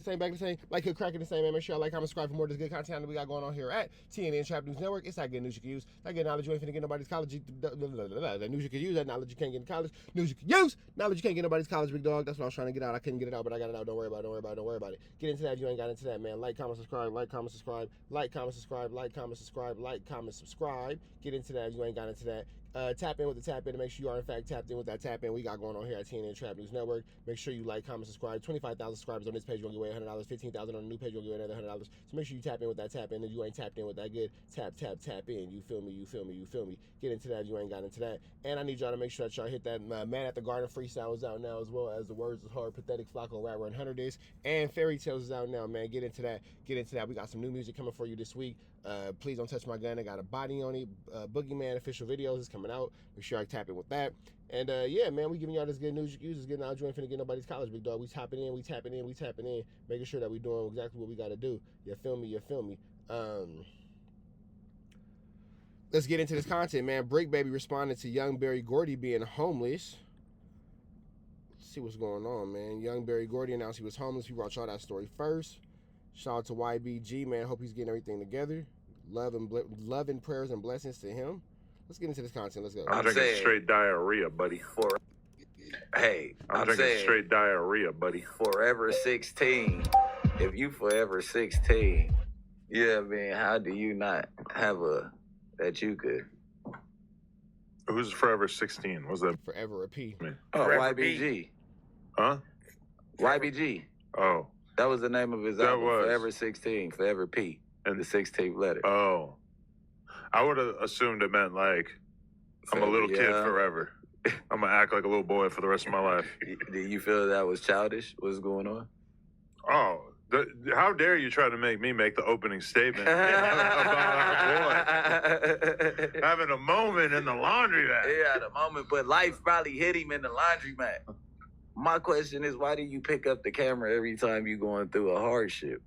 Same back the same, like Hood Cracking the same, man. Make sure y'all like, comment, subscribe for more of this good content that we got going on here at TNN Trap News Network. It's that good news you can use. That good knowledge you ain't finna get nobody's college. That news you can use, that knowledge you can't get in college. News you can use, knowledge you can't get nobody's college, big dog. That's what I was trying to get out. I couldn't get it out, but I got it out. Don't worry about it, don't worry about it, don't worry about it. Get into that if you ain't got into that, man. Like, comment, subscribe, like, comment, subscribe, like, comment, subscribe, like, comment, subscribe, like, comment, subscribe. Get into that if you ain't got into that. Tap in with the tap in to make sure you are in fact tapped in with that tap in we got going on here at TNN Trap News Network. Make sure you like, comment, subscribe. 25,000 subscribers on this page, you're gonna give away $100. 15,000 on the new page, you'll give away another $100. So make sure you tap in with that tap in. If you ain't tapped in with that good, tap in. You feel me? You feel me? You feel me? Get into that if you ain't got into that. And I need y'all to make sure that y'all hit that Man at the Garden freestyle is out now, as well as the Words is Hard, Pathetic, FLAKKO, Rap Run 100 is, and Fairy Tales is out now, man. Get into that. Get into that. We got some new music coming for you this week. Please Don't Touch My Gun. I got a body on it. Boogeyman official videos is coming out. Make sure I tap in with that. And yeah, man, we giving y'all this good news. You just getting out. You ain't finna get nobody's college, big dog. We tapping in, we tapping in, we tapping in, making sure that we doing exactly what we gotta do. You feel me? You feel me? Let's get into this content, man. Bricc baby responded to young Gordy being homeless. Let's see what's going on, man. Young Gordy announced he was homeless. We brought y'all that story first. Shout out to YBG, man. Hope he's getting everything together. Love and prayers and blessings to him. Let's get into this content. Let's go. I'm drinking straight diarrhea, buddy. I'm drinking straight diarrhea, buddy. Forever 16. If you forever 16, yeah, man, how do you not have a that you could? Who's Forever 16? What's that? Forever a P. Oh, Forever YBG. Huh? YBG. Oh. That was the name of his album. Forever 16. Forever P. And the 16th letter. Oh. I would have assumed it meant like I'm a little kid forever. I'm gonna act like a little boy for the rest of my life. Do you feel that was childish? What's going on? Oh, how dare you try to make me make the opening statement about our boy having a moment in the laundromat? Yeah, the moment, but life probably hit him in the laundromat. My question is, why do you pick up the camera every time you're going through a hardship?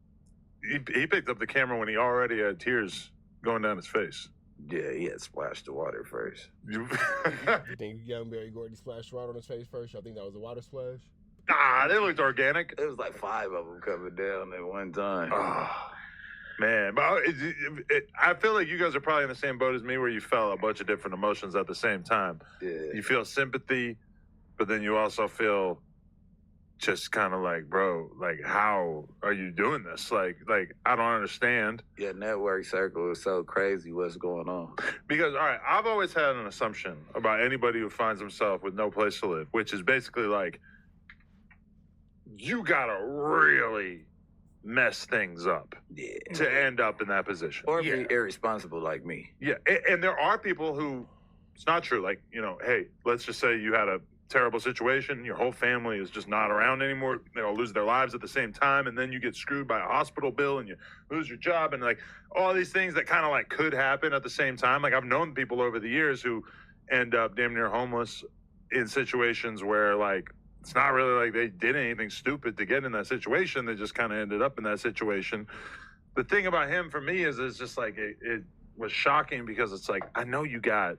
He picked up the camera when he already had tears going down his face. Yeah, he had splashed the water first. You think young Gordy splashed water on his face first? I think that was a water splash. Nah, they looked organic. It was like 5 of them coming down at one time. Oh, man, but I feel like you guys are probably in the same boat as me, where you felt a bunch of different emotions at the same time. Yeah. You feel sympathy, but then you also feel just kind of like, bro, like, how are you doing this? Like, I don't understand. Yeah, network circle is so crazy. What's going on? Because, all right, I've always had an assumption about anybody who finds himself with no place to live, which is basically like, you gotta really mess things up to end up in that position. Or be irresponsible like me. Yeah, and there are people who, it's not true. Like, you know, hey, let's just say you had a terrible situation, your whole family is just not around anymore, they'll lose their lives at the same time, and then you get screwed by a hospital bill and you lose your job, and like all these things that kind of like could happen at the same time. Like, I've known people over the years who end up damn near homeless in situations where like it's not really like they did anything stupid to get in that situation, they just kind of ended up in that situation. The thing about him for me is it's just like it was shocking, because it's like, I know you got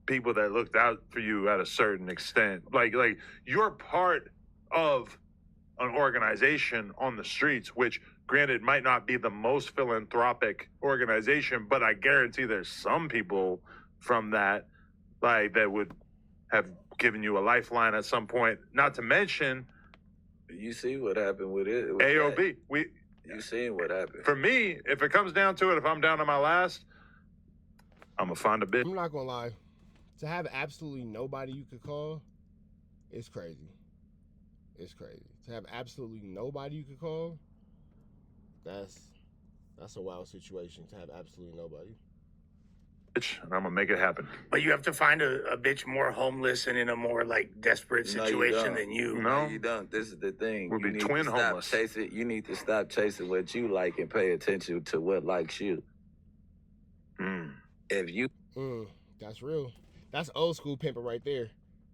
people that looked out for you at a certain extent. Like you're part of an organization on the streets, which granted might not be the most philanthropic organization, but I guarantee there's some people from that, like, that would have given you a lifeline at some point. Not to mention, you see what happened with it. AOB. You seen what happened. For me, if it comes down to it, if I'm down to my last, I'm gonna find a bit. I'm not gonna lie. To have absolutely nobody you could call is crazy. It's crazy. To have absolutely nobody you could call, that's a wild situation. To have absolutely nobody. And I'm gonna make it happen. But you have to find a bitch more homeless and in a more like desperate situation than you. No, you don't. This is the thing. We'll be twin homeless. You need to stop chasing what you like and pay attention to what likes you. If you, that's real. That's old school pimping right there.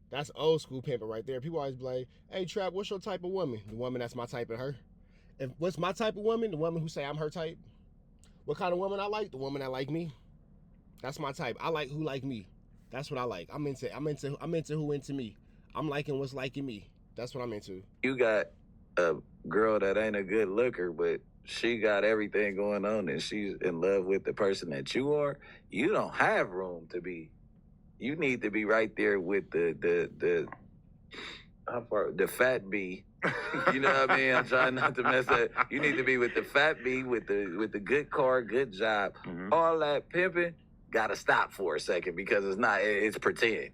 That's old school pimping right there. People always be like, hey, Trap, what's your type of woman? The woman that's my type and her. What's my type of woman? The woman who say I'm her type. What kind of woman I like? The woman that like me. That's my type. I like who like me. That's what I like. I'm into who into me. I'm liking what's liking me. That's what I'm into. You got a girl that ain't a good looker, but she got everything going on and she's in love with the person that you are, you don't have room to be. You need to be right there with the how far the fat bee. You know what I mean? I'm trying not to mess up. You need to be with the fat bee with the good car, good job. Mhm. All that pimping gotta stop for a second because it's pretend.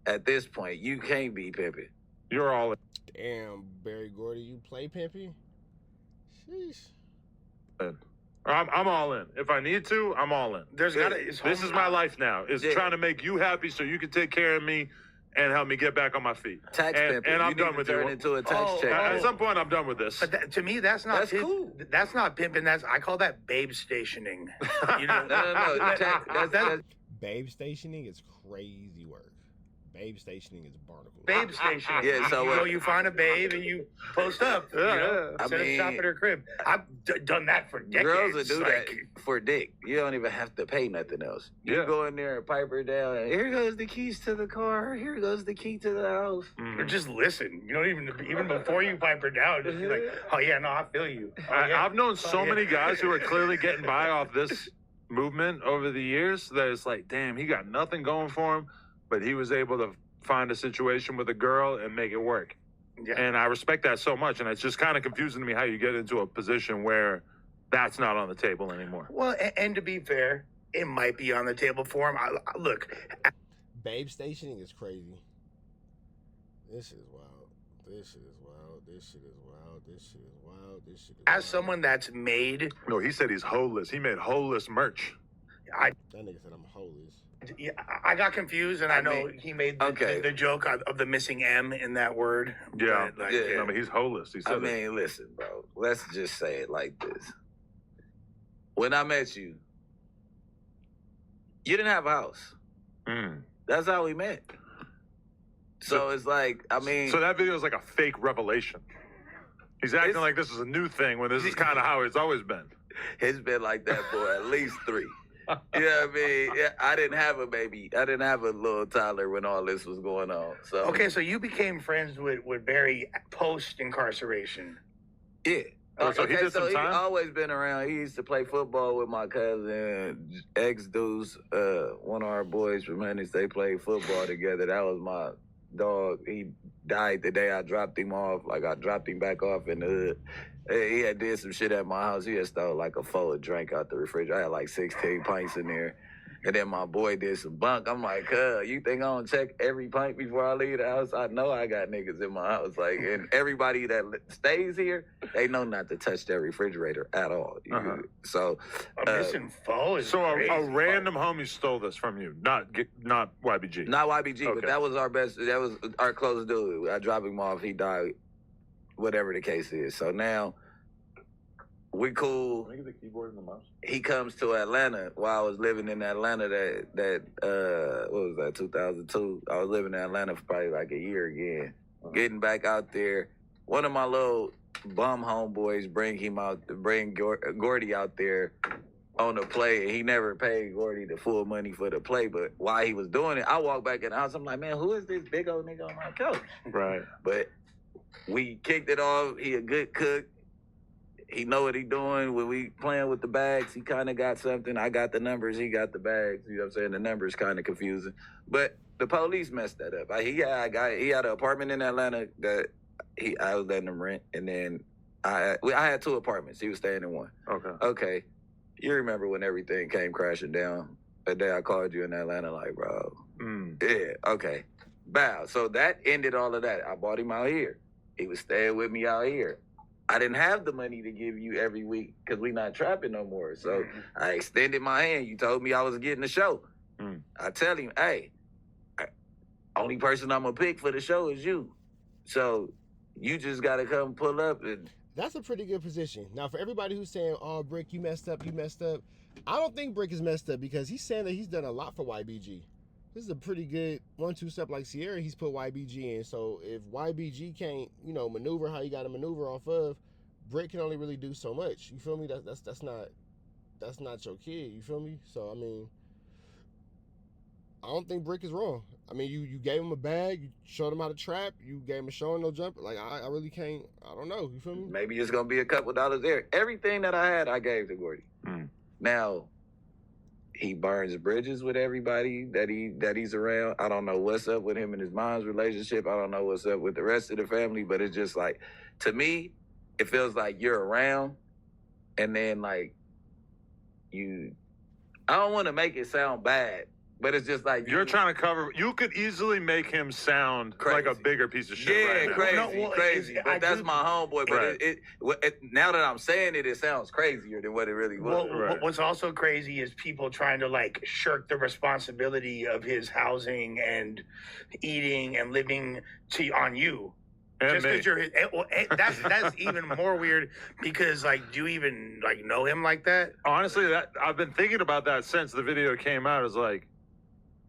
At this point, you can't be pimping. You're all in. Damn, Barry Gordy, you play pimpy? Sheesh. I'm all in. If I need to, I'm all in. There's gotta. This is my life now. It's Yeah. trying to make you happy so you can take care of me and help me get back on my feet. Tax pimping. And I'm you done need with to turn it. into a tax check. At some point, I'm done with this. But to me, that's not. That's cool. That's not pimping. I call that babe stationing. You know. No. That's Babe stationing is crazy work. Babe stationing is barnacle. Babe stationing. Yeah, so you go, you find a babe and you post up. Yeah, you know, yeah. Set I up shop mean, at her crib. I've done that for decades. girls will do like, that for dick. You don't even have to pay nothing else. You Yeah. go in there and pipe her down. And here goes the keys to the car. Here goes the key to the house. Or just listen. You know, even before you pipe her down, just be like, oh yeah, no, I feel you. Oh, yeah. I've known so Oh, yeah. many guys who are clearly getting by off this movement over the years that it's like, damn, he got nothing going for him, but he was able to find a situation with a girl and make it work. Yeah. And I respect that so much. And it's just kind of confusing to me how you get into a position where that's not on the table anymore. Well, and to be fair, it might be on the table for him. Look, Babe stationing is crazy. This shit is wild. This shit is wild. This shit is wild. This shit is wild. This shit is as wild. someone that's made, No, he said he's holeless. He made holeless merch. That nigga said I'm holeless. I got confused, and I know mean, he made okay. the joke of the missing M in that word. Yeah. But, like, Yeah. I mean, he's holeless. He said I it. mean, listen, bro. Let's just say it like this. When I met you, you didn't have a house. Mm. That's how we met. So it's like, I mean, So that video is like a fake revelation. He's acting It's- like this is a new thing when this is kind of how it's always been. it's been like that for at least 3. You know what I mean? Yeah, I didn't have a baby. I didn't have a little toddler when all this was going on. So Okay, so you became friends with Barry post incarceration. yeah. Oh, so he did some he's time? always been around. He used to play football with my cousin, ex-dudes. One of our boys from Hennis, they played football together. That was my dog. He died the day I dropped him off. Like, I dropped him back off in the hood. He had did some shit at my house. He had stole like a full of drink out the refrigerator. I had like 16 pints in there. And then my boy did some bunk. I'm like, you think I don't check every pint before I leave the house? I know I got niggas in my house. Like, and everybody that stays here, they know not to touch their refrigerator at all. So, A missing foe is So crazy. a random homie stole this from you, not YBG. not YBG, Okay. but that was our best, that was our closest dude. I dropped him off, he died, whatever the case is. So now, we cool. Can I get the keyboard and the mouse? He comes to Atlanta while I was living in Atlanta what was that, 2002? I was living in Atlanta for probably like a year again. Getting back out there, one of my little bum homeboys bring Gordy out there on the play, and he never paid Gordy the full money for the play, but while he was doing it, I walked back in the house, I'm like, man, who is this big old nigga on my couch? Right. But we kicked it off. He a good cook. He know what he doing. When we playing with the bags, he kind of got something. I got the numbers. He got the bags. You know what I'm saying? The numbers kind of confusing. But the police messed that up. He had an apartment in Atlanta that I was letting him rent. And then I had 2 apartments. He was staying in one. Okay. Okay. You remember when everything came crashing down? The day I called you in Atlanta, like, bro. Yeah, okay. Bow. So that ended all of that. I bought him out here. He was staying with me out here. I didn't have the money to give you every week because we not trapping no more. So I extended my hand. You told me I was getting the show. I tell him, hey, only person I'm going to pick for the show is you. So you just got to come pull up. And That's a pretty good position. Now, for everybody who's saying, oh, Bricc, you messed up, I don't think Bricc is messed up because he's saying that he's done a lot for YBG. This is a pretty good 1-2 step like Sierra he's put YBG in. So if YBG can't, maneuver how you got to maneuver off of, Bricc can only really do so much. You feel me? That's not your kid. You feel me? So I mean, I don't think Bricc is wrong. I mean, you gave him a bag, you showed him how to trap, you gave him a show and no jumper. Like, I really can't, I don't know. You feel me? Maybe it's gonna be a couple dollars there. Everything that I had, I gave to Gordy. Now, he burns bridges with everybody that he's around. I don't know what's up with him and his mom's relationship. I don't know what's up with the rest of the family, but it's just like, to me, it feels like you're around, and then like I don't want to make it sound bad, but it's just like you're trying to cover. You could easily make him sound crazy. like a bigger piece of shit. Yeah, right now. crazy. But that's my homeboy. But now that I'm saying it, it sounds crazier than what it really was. Well, what's also crazy is people trying to like shirk the responsibility of his housing and eating and living on you. Just because you're that's even more weird because like do you even like know him like that? Honestly, that I've been thinking about that since the video came out. Is like,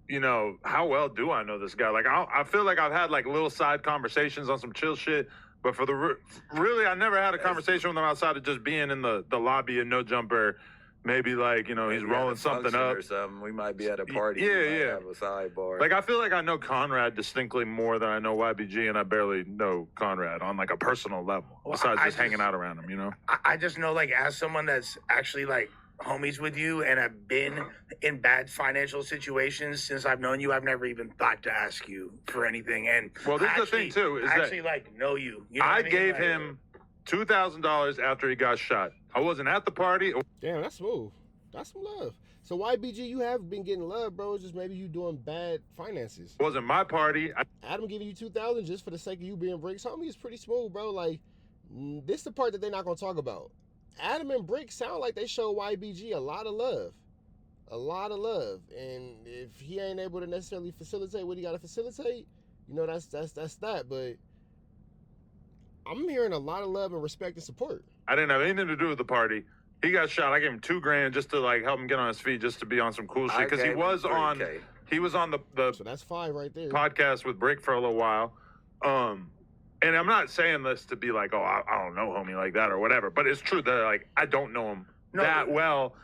you know, how well do I know this guy? Like, I feel like I've had like little side conversations on some chill shit, but for the really, I never had a conversation with him outside of just being in the lobby and no jumper. Maybe like, you know, he's rolling something up or something. We might be at a party. Yeah. Have a sidebar. Like, I feel like I know Conrad distinctly more than I know YBG, and I barely know Conrad on like a personal level. Besides just hanging out around him, you know. I just know, like, as someone that's actually like homies with you and have been in bad financial situations since I've known you, I've never even thought to ask you for anything. And well, this is the thing too. Is actually like know you. You know I what I mean? gave like, him $2,000 after he got shot. I wasn't at the party. Damn, that's smooth. That's some love. So YBG, you have been getting love, bro. It's just maybe you doing bad finances. It wasn't my party. Adam giving you $2,000 just for the sake of you being Bricc. Homie is pretty smooth, bro. Like, this is the part that they're not gonna talk about. Adam and Bricc sound like they show YBG a lot of love. A lot of love. And if he ain't able to necessarily facilitate what he gotta facilitate, you know, that's that. But I'm hearing a lot of love and respect and support. I didn't have anything to do with the party. He got shot. I gave him $2,000 just to like help him get on his feet, just to be on some cool shit. Because he was on the so that's $5 right there. Podcast with Bricc for a little while. And I'm not saying this to be like, oh, I don't know homie like that or whatever. But it's true that like I don't know him that well.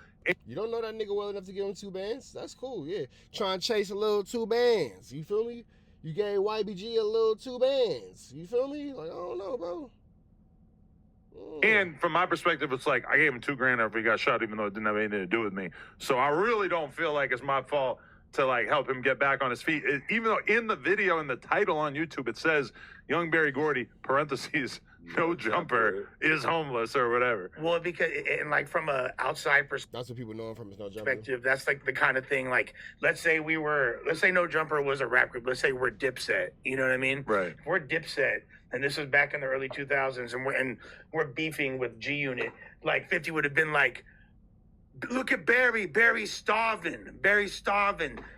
You don't know that nigga well enough to give him 2 bands? That's cool, yeah. Trying to chase a little 2 bands. You feel me? You gave YBG a little 2 bands. You feel me? Like, I don't know, bro. And from my perspective, it's like I gave him $2,000 after he got shot, even though it didn't have anything to do with me. So I really don't feel like it's my fault to like help him get back on his feet. Even though in the video, in the title on YouTube, it says Young Barry Gordy, parentheses, no jumper, is homeless or whatever. Well, because, and like from a outside perspective, that's what people know him from, is no jumper. That's like the kind of thing, like, let's say No Jumper was a rap group. Let's say we're Dipset. You know what I mean? Right. If we're Dipset, and this was back in the early 2000s, and we're beefing with G Unit. Like 50 would have been like, look at Barry's starving.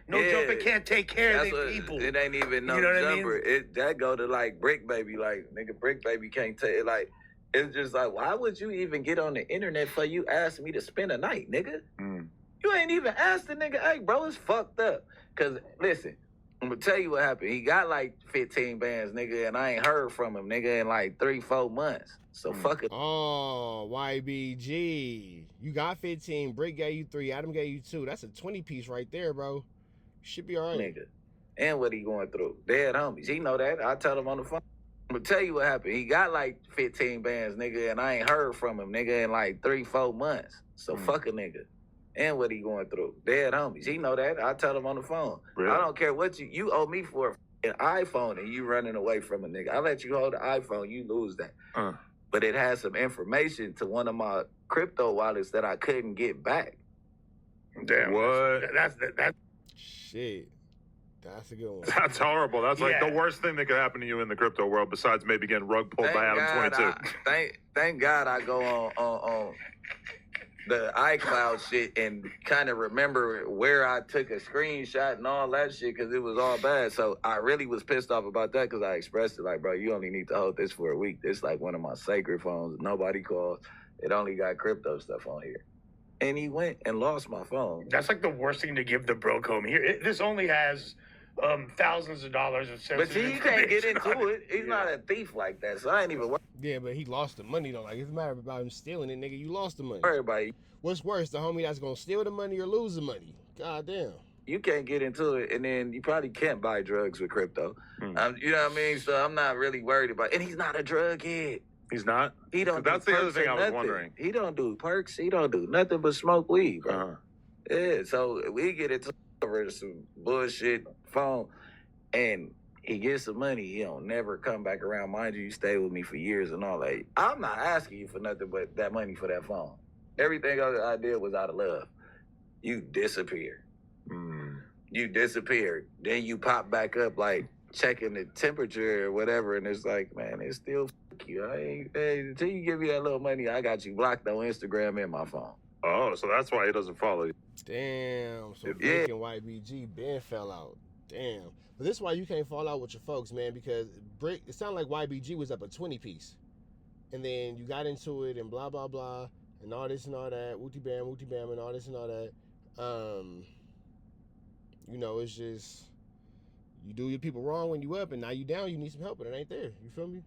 No Jumper can't take care of these people. It ain't even no jumper. I mean? That go to like Bricc Baby, like nigga, Bricc Baby can't take it. Like, it's just like, why would you even get on the internet for you ask me to spend a night, nigga? You ain't even asked the nigga, hey bro, it's fucked up. Cause listen, I'm gonna tell you what happened. He got like 15 bands, nigga, and I ain't heard from him, nigga, in like 3-4 months. So fuck it. Oh, YBG. You got 15. Bricc gave you 3. Adam gave you 2. That's a 20-piece right there, bro. Should be all right. Nigga. And what he going through. Dead homies. He know that. I tell him on the phone. I'm gonna tell you what happened. He got like 15 bands, nigga, and I ain't heard from him, nigga, in like 3-4 months. So fuck a nigga. And what he going through. Dead homies. He know that. I tell him on the phone. Really? I don't care what you owe me for an iPhone and you running away from a nigga. I let you hold the iPhone, you lose that. But it has some information to one of my crypto wallets that I couldn't get back. Damn. What? That's shit. That's a good one. That's horrible. That's like the worst thing that could happen to you in the crypto world, besides maybe getting rug pulled by Adam 22. Thank God I go on the iCloud shit and kind of remember where I took a screenshot and all that shit, because it was all bad. So I really was pissed off about that, because I expressed it like, bro, you only need to hold this for a week. This like one of my sacred phones. Nobody calls. It only got crypto stuff on here. And he went and lost my phone. That's like the worst thing to give the bro code. Here, this only has thousands of dollars of sensitive But he can't get into it. He's not a thief like that, so I ain't even worried. Yeah, but he lost the money though. Like, it doesn't matter about him stealing it, nigga. You lost the money. Everybody. What's worse, the homie that's gonna steal the money or lose the money? God damn. you can't get into it, and then you probably can't buy drugs with crypto. You know what I mean? So I'm not really worried about it. And he's not a drug head. He's not? He don't That's do the other perks thing or I was nothing. wondering. He don't do perks. He don't do nothing but smoke weed, bro. Uh-huh. Yeah, so we get into over some bullshit phone, and he gets some money. He don't never come back around. Mind you, you stay with me for years and all that. I'm not asking you for nothing but that money for that phone. Everything else I did was out of love. You disappear. You disappeared. Then you pop back up like checking the temperature or whatever, and it's like, man, it's still you. Until you give me that little money, I got you blocked on Instagram and my phone. Oh, so that's why he doesn't follow you. Damn. So Bricc and YBG Ben fell out. Damn. But this is why you can't fall out with your folks, man, because Bricc, it sounded like YBG was up a 20 piece. And then you got into it and blah, blah, blah, and all this and all that, wooty bam, and all this and all that. You know, it's just, you do your people wrong when you up, and now you down, you need some help, and it ain't there. You feel me?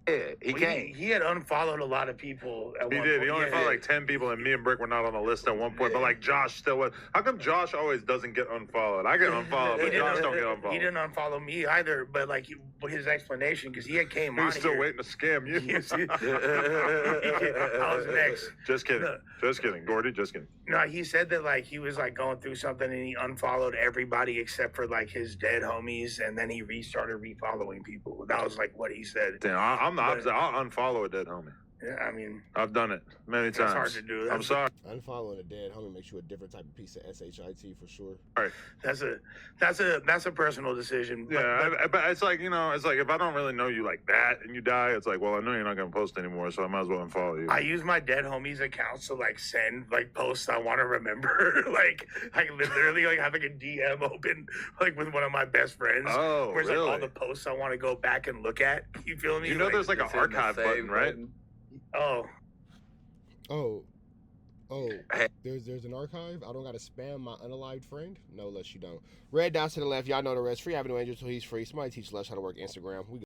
Yeah, he can't. He had unfollowed a lot of people at one point. He did. He only followed like 10 people, and me and Bricc were not on the list at one point. But like Josh still was. How come Josh always doesn't get unfollowed? I get unfollowed, but Josh don't get unfollowed. He didn't unfollow me either. But like his explanation, because he had came he on was still here. waiting to scam you. I was next. Just kidding. No. Just kidding. Gordy, just kidding. No, he said that like he was like going through something and he unfollowed everybody except for like his dead homies, and then he restarted refollowing people. That was like what he said. Damn, I'm the opposite. I'll unfollow a dead homie. Yeah, I mean, I've done it many times. That's hard to do. I'm sorry. Unfollowing a dead homie makes you a different type of piece of SHIT for sure. All right. That's a personal decision. Yeah, but it's like, you know, it's like if I don't really know you like that and you die, it's like, well, I know you're not gonna post anymore, so I might as well unfollow you. I use my dead homies accounts to like send like posts I want to remember. like literally like having a DM open like with one of my best friends. Oh, where's really? like all the posts I want to go back and look at. You feel me? You know, there's like an It's in the archive save button, right? Oh, There's an archive. I don't gotta spam my unalived friend. No, less you don't. Red dots to the left. Y'all know the rest. Free Avenue Angel till he's free. Somebody teach Les how to work Instagram. We